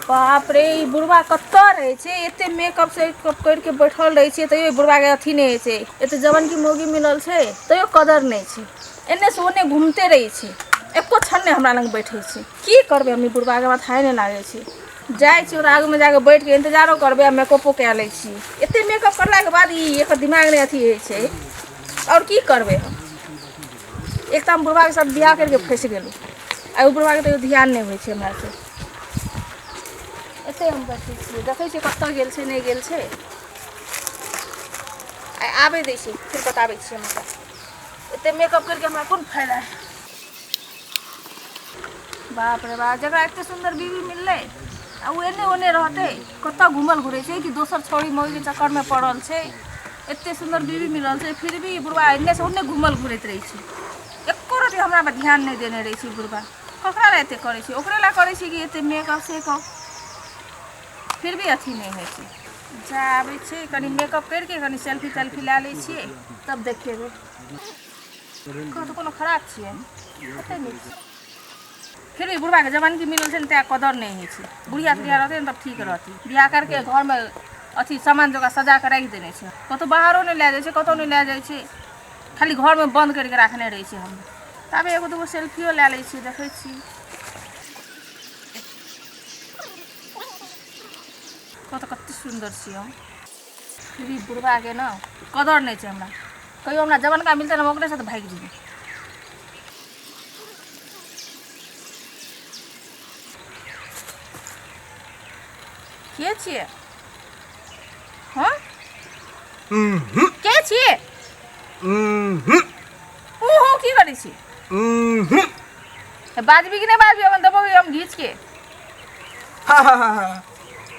बाप रे बुढ़वा कत्ता रहे छे एते मेकअप से करके बैठल रहे छे तयो बुढ़वा के अथी नहीं छे एते जवन की मोगी मिलल छे तयो कदर नहीं छे एने से ओने घूमते रही छे एको क्षण ने हमरा लग बैठे छे की करबे हम बुढ़वा के बात हाय नहीं लागे छे जाय छी और आगू में जाके बैठ के इंतजारो करबे मेकअपो के ले छी एते मेकअप करला के बाद ई एकर दिमाग ने अथी है छे और की करबे हम एक तो हम बुढ़वा के साथ बियाह करके फंस गेलू आ बुढ़वा के तो ध्यान नहीं होइ छे हमरा से एते हम बैठे छी देखे छी कत्ता गेल छे नहीं गेल छे आबे दै छी फिर बताबै छी हमरा एते मेकअप करके हमरा कोन फायदा है बाप रे बाप जगह एते सुंदर बीवी मिलले आ उ एने ओने रहते कत्ता घुमल घुरे छे कि दोसर छोड़ी मोगी के चक्कर में पड़ल छे एते सुंदर बीवी मिलल छे फिर भी बुढ़वा एने से ओने घुमल घुरैत रही छे एको रति हमरा पर ध्यान नहीं देने रही छी बुढ़वा ककरा रहते करे छी ओकरे ला करे छी कि एते मेकअप से फिर भी अथी नहीं है जा आबे छे कनी मेकअप करके कनी सेल्फी तेल्फी ला ले छिए तब देखेबे तो कोनो खराब छिए पता नहीं फिर भी बुढ़वा के जवान की मिलल छे त कदर नहीं है छे बुढ़िया तुढ़िया रहते तब ठीक रहती बियाह करके घर में अथी सामान जगह सजा के रख देने छे कतो बाहरो नहीं ले जाय छे कतो नहीं ले जाय छे खाली घर में बंद करके रखने रही छे हम तब एगो दूगो सेल्फियो ले ले छी देखे छी कत कत्ते सुंदर छी हम फिर भी बुढ़वा के ना कदर नहीं छे हमरा कहियो हमरा जवान का मिलते ना ओकरे साथ भाग जी के छिए हाँ के छिए हो की करी छी बाजबी कि नहीं बाजबी हम दबो हम घीच के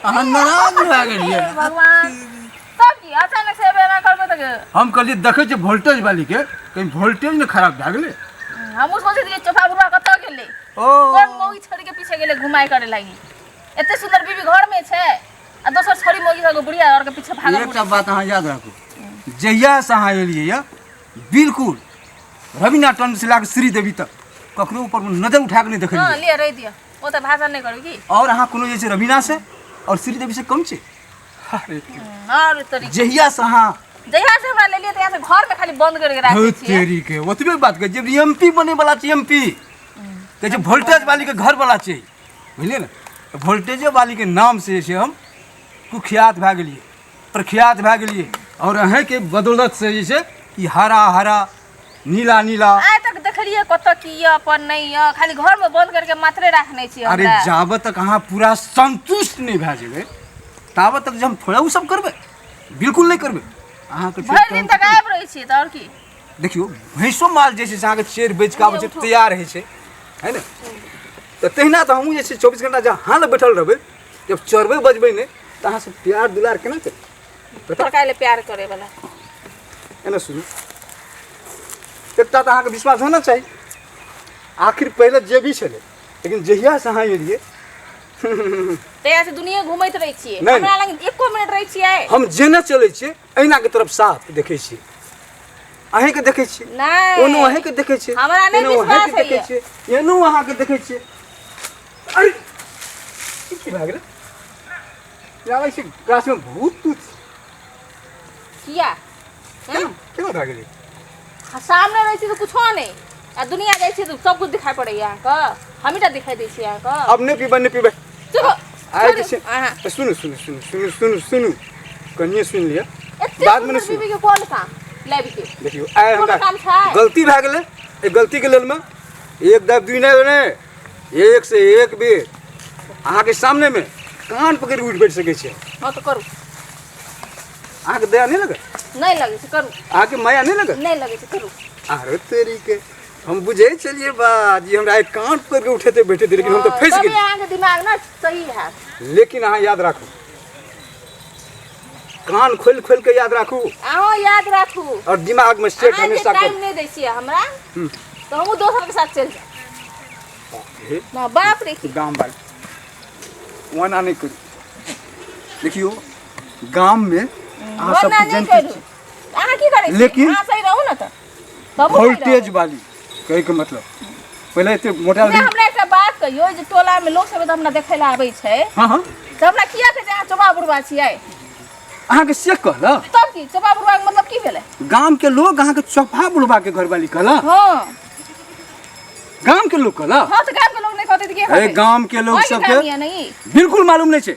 नाराज भए गेलिए भगवान तब की अचानक से बेना करबे त हम कहलिए देखे छे वोल्टेज वाली के कहीं वोल्टेज न खराब भए गेले हम सोचे दिए चोफा बुढ़वा कत गेले कौन मोगी छोड़ी के पीछे गेले घुमाई करे लागी एते सुंदर बीबी घर में छे आ दोसर छोड़ी मोगी के बुढ़िया और के पीछे भागल एकटा बात अहाँ याद राखू जहिया से अहाँ एलिए या बिल्कुल रवीना टंडन से लाके श्रीदेवी तक ककरो ऊपर नजर उठा के नहीं देखलिए हां ले रह दिया ओ त भाषण नहीं करबी की और अहाँ कोनो जैसे रवीना से और श्रीदेवी से कम छे अरे और तरी जहिया से अहाँ जहिया से हमरा ले लिए त यहां से घर में खाली बंद करके राखै छी तेरी के ओतबे बात के जब एमपी बने वाला छे एमपी के जे वोल्टेज वाली के घर वाला छे बुझलिए ना वोल्टेज वाली के नाम से हम कुख्यात भए गेलिए प्रख्यात भए गेलिए और अहें के बदौलत से जैसे ई हरा हरा नीला नीला आय तक देखलिए कत की अपन नहीं खाली घर में बंद करके मात्रे रखने छी अरे जाब तक अहाँ पूरा संतुष्ट नहीं भए जेबे ताब तक हम थोड़ा उ सब करबे बिल्कुल नहीं करबे अहाँ के भर दिन तक आब रही छी त और की देखियो भैंसो माल जैसे अहाँ के चेर बेच के आबे छै तैयार रहे छै है ना तो तहिना तो हमहू जैसे 24 घंटा जहाँ ल बैठल रहबे जब चरबे बजबे नहीं तो अहाँ से प्यार दुलार केना करबे तोरा ले प्यार करे वाला एना सुनू एकटा तो अहाँ के विश्वास होना चाहिए आखिर पहले जे भी छले लेकिन जहिया से अहाँ एलिए तैया से दुनिया घुमैत रही छी हमरा लग एको मिनट रही छी हम जेना चले छी ऐना के तरफ साफ देखे छी अहें के देखे छी नहीं ओनो अहें के देखे छी हमरा नहीं विश्वास है एनो अहाँ के देखे छी अरे की भए गेल लागे छै गाछ में भूत तूत किया केना भए गेल सामने रही छी तो कुछो नहीं आ दुनिया जाय छी तो सब कुछ दिखाई पड़े यहाँ का हमीटा दिखाई दे छी यहाँ का अब नहीं पीबे चलो आए जैसे सुनो सुनो सुनो सुनो सुनो सुनो कनिए सुन लिया बाद में बीबी के कॉल का लेबी के देखियो आए हमरा गलती भए गेलै ए गलती के लेल में एक दब दुई नहीं एक से एक बेर अहाँ के सामने में कान पकड़ उठ बैठ सके छै हां तो करू अहाँ के दया नहीं लगे नहीं लगे छै करू अहाँ के माया नहीं लगे नहीं लगे छै करू अरे तेरी के हम बुझे चलिए बात जी हमरा कान पकड़ के उठेते बैठे थे लेकिन हम तो फंस गए अहाँ के दिमाग ना सही है लेकिन अहाँ याद राखू कान खोल खोल के याद राखू अहाँ याद राखू और दिमाग में सेट हमेशा टाइम नहीं दै छी हमरा तो हम दोसर के साथ चल जाए ना बाप रे गांव वाले वना नहीं करू देखियो गांव में आ सब जनता अहाँ की करे लेकिन अहाँ सही रहू ना तो वोल्टेज वाली कहे के मतलब पहले इतने मोटा हमरा एक बात कहियो जे टोला में लोग सब हमरा देखै ला आबै छै हाँ हाँ त हमरा किया कहै छै अहाँ चोबा बुढ़वा छियै अहाँके से कहला तब की चोबा बुढ़वा के मतलब की भेलै गाम के लोग अहाँके चौफा बुढ़वा के घरवाली कहला हां गाम के लोग कहला हां त गाम के लोग नहीं कहते त के कहते गाम के लोग सबके नहीं बिल्कुल मालूम नहीं छै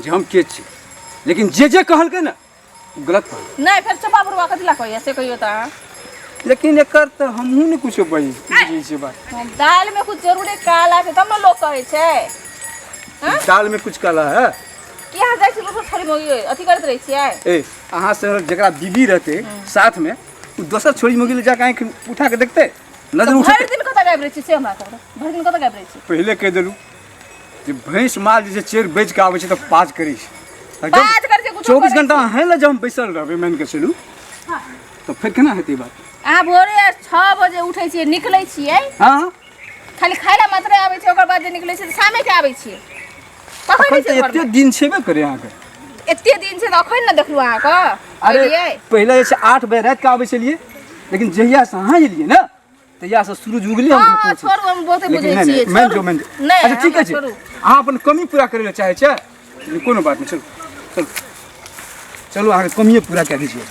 जे हम के छी लेकिन जे कहलकै ना गलत कहल नहीं फिर चोबा बुढ़वा कथि ला कहिया से कहियो त लेकिन एकर त हमहू ने कुछ बही से बात दाल में कुछ जरूरे काला छै तब न लोग कहै छै दाल में कुछ काला है कि यहाँ जाइ छी लोग छोरी मोगी अथी करत रहै छियै ए अहाँ से जकरा बीबी रहते साथ में उ दोसर छोरी मोगी ले जाके आंख उठा के देखते नजर भरि उठते दिन कतऽ गायब रहै छी से हमरा कहू भरि दिन कतऽ गायब रहै छी पहले कह देलू जे भैंस माल जे चेर बेच के आबै छै त पाज करै छै पाज कर के कुछ 24 घंटा है ना जब हम बैसल रहबे मान के चलू हां तो फिर केना हेतै बात अहाँ भोरे 6 बजे उठै छियै निकलै छियै हां खाली खाइला मात्रै आबै छै ओकर बाद जे निकलै छै त शामे के आबै छियै कखन अखन छै त एते दिन छेबे करे अहाँ के एते दिन से त अखन न देखलु अहाँ के अरे पहले जैसे 8 बजे रात के आबै छलिए लेकिन जहिया से अहाँ एलिए ना तहिया से सूरज उगले हम हां छोड़ू हम बहुते बुझै छियै मैं जो अच्छा ठीक है अहाँ अपन कमी पूरा करे ले चाहे छै कोनो बात नहीं चलो चलो चलो अहाँ के कमिए पूरा कर दीजिए